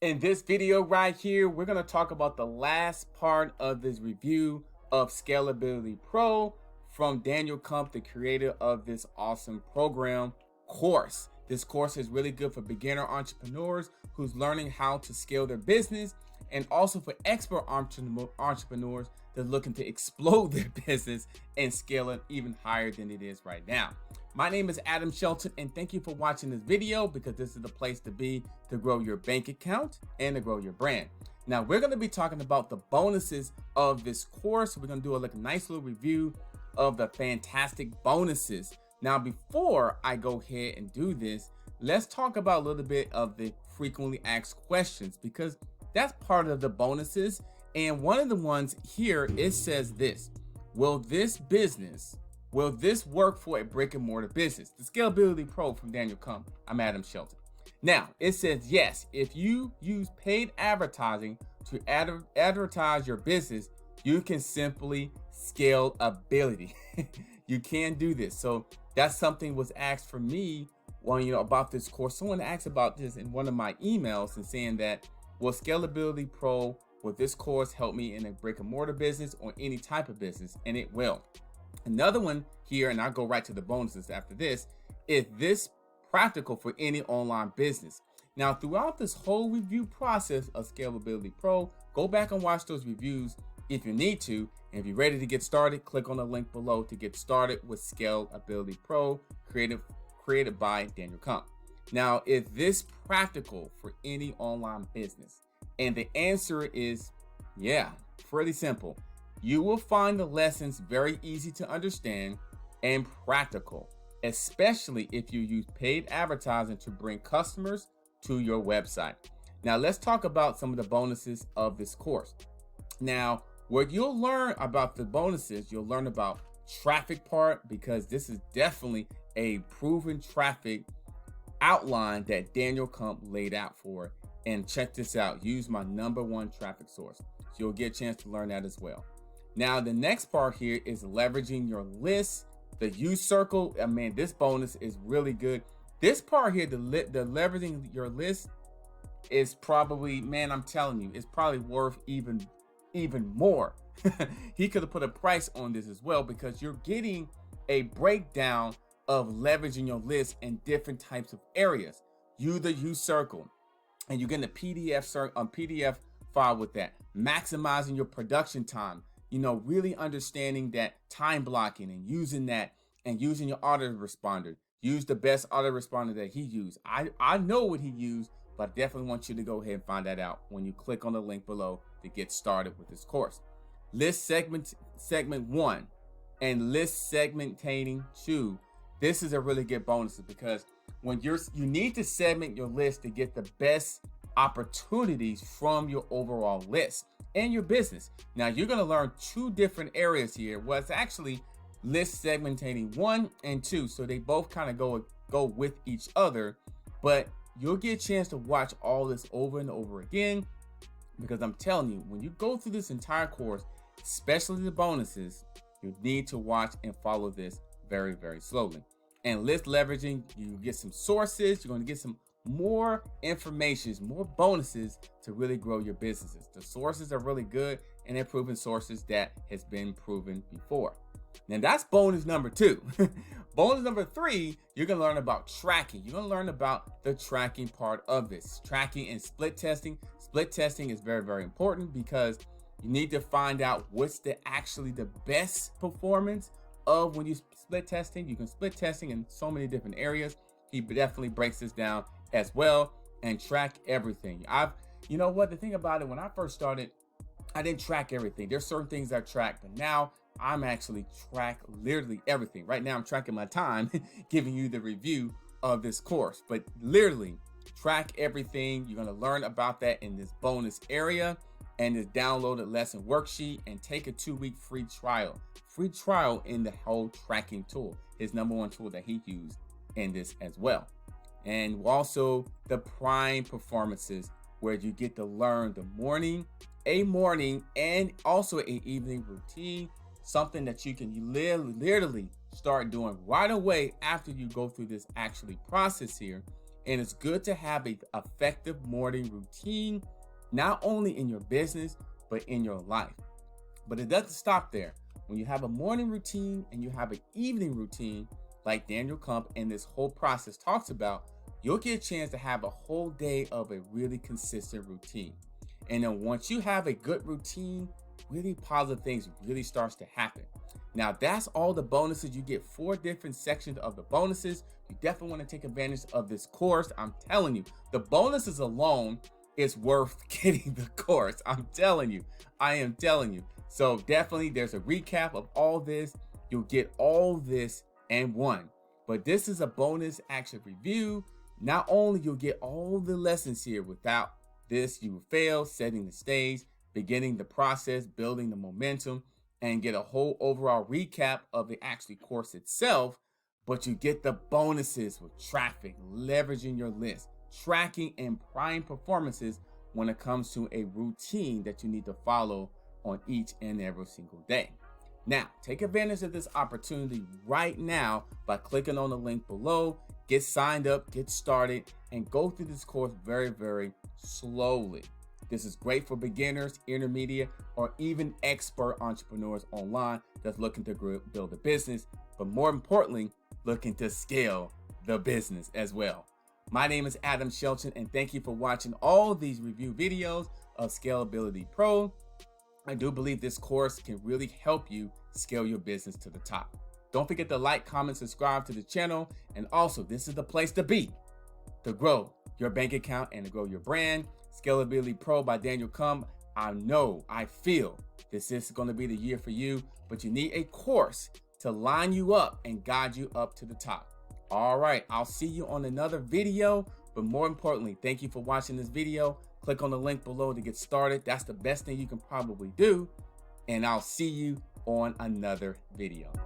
In this video right here, we're going to talk about the last part of this review of Scalability Pro from Daniel Kump, the creator of this awesome program course. This course is really good for beginner entrepreneurs who's learning how to scale their business, and also for expert entrepreneurs that are looking to explode their business and scale it even higher than it is right now. My name is Shelton, and thank you for watching this video, because this is the place to be to grow your bank account and to grow your brand. Now, we're going to be talking about the bonuses of this course. We're going to do a nice little review of the fantastic bonuses. Now, before I go ahead and do this, let's talk about a little bit of the frequently asked questions, because that's part of the bonuses. And one of the ones here, it says this: will this work for a brick and mortar business? The Scalability Pro from Daniel Kump. I'm Adam Shelton. Now, it says yes, if you use paid advertising to advertise your business, you can simply scalability. You can do this. So that's something was asked for me when, about this course. Someone asked about this in one of my emails and saying that, will Scalability Pro, will this course help me in a brick and mortar business or any type of business? And it will. Another one here, and I'll go right to the bonuses after this, is this practical for any online business? Now, throughout this whole review process of Scalability Pro, go back and watch those reviews if you need to. And if you're ready to get started, click on the link below to get started with Scalability Pro, created by Daniel Kump. Now, is this practical for any online business? And the answer is yeah, pretty simple. You will find the lessons very easy to understand and practical, especially if you use paid advertising to bring customers to your website. Now, let's talk about some of the bonuses of this course. Now, what you'll learn about the bonuses, you'll learn about traffic part, because this is definitely a proven traffic outline that Daniel Kump laid out for. And check this out, use my #1 traffic source. So you'll get a chance to learn that as well. Now, the next part here is leveraging your list, the use circle. I mean, this bonus is really good. This part here, the leveraging your list, is probably, man, I'm telling you, it's probably worth even more. He could have put a price on this as well, because you're getting a breakdown of leveraging your list in different types of areas. The use circle, and you're getting a PDF file with that, maximizing your production time. Really understanding that time blocking and using that, and using your autoresponder. Use the best autoresponder that he used. I know what he used, but I definitely want you to go ahead and find that out when you click on the link below to get started with this course. List segment 1 and list segmentating 2. This is a really good bonus, because when you need to segment your list to get the best opportunities from your overall list and your business. Now, you're going to learn 2 different areas here. Well, it's actually list segmentating 1 and 2, so they both kind of go with each other. But you'll get a chance to watch all this over and over again, because I'm telling you, when you go through this entire course, especially the bonuses, you need to watch and follow this very, very slowly. And list leveraging, you get some sources, you're going to get some more information, more bonuses to really grow your businesses. The sources are really good, and they're proven sources that has been proven before. Now, that's bonus number 2. Bonus number 3, you're going to learn about tracking. You're going to learn about the tracking part of this. Tracking and split testing. Split testing is very, very important, because you need to find out what's actually the best performance of when you split testing. You can split testing in so many different areas. He definitely breaks this down as well, and track everything. You know what, the thing about it, when I first started, I didn't track everything. There's certain things I track, but now I'm actually track literally everything. Right now I'm tracking my time, giving you the review of this course, but literally track everything. You're going to learn about that in this bonus area, and this downloaded lesson worksheet, and take a 2-week free trial in the whole tracking tool, his #1 tool that he used in this as well. And also the prime performances, where you get to learn the morning and also an evening routine, something that you can literally start doing right away after you go through this process here, And it's good to have an effective morning routine, not only in your business, but in your life. But it doesn't stop there. When you have a morning routine and you have an evening routine, like Daniel Kump and this whole process talks about, you'll get a chance to have a whole day of a really consistent routine. And then once you have a good routine, really positive things really starts to happen. Now that's all the bonuses. You get 4 different sections of the bonuses. You definitely want to take advantage of this course. I'm telling you, the bonuses alone is worth getting the course. I'm telling you, I am telling you. So definitely there's a recap of all this. You'll get all this and one, but this is a bonus action review. Not only you'll get all the lessons here, without this you will fail, setting the stage, beginning the process, building the momentum, and get a whole overall recap of the actual course itself, but you get the bonuses with traffic, leveraging your list, tracking and prime performances when it comes to a routine that you need to follow on each and every single day. Now, take advantage of this opportunity right now by clicking on the link below. Get signed up, get started, and go through this course very, very slowly. This is great for beginners, intermediate, or even expert entrepreneurs online that's looking to build a business, but more importantly, looking to scale the business as well. My name is Adam Shelton, and thank you for watching all these review videos of Scalability Pro. I do believe this course can really help you scale your business to the top. Don't forget to like, comment, subscribe to the channel. And also, this is the place to be to grow your bank account and to grow your brand. Scalability Pro by Daniel Kump. I feel this is going to be the year for you, but you need a course to line you up and guide you up to the top. All right, I'll see you on another video, but more importantly, thank you for watching this video. Click on the link below to get started. That's the best thing you can probably do. And I'll see you on another video.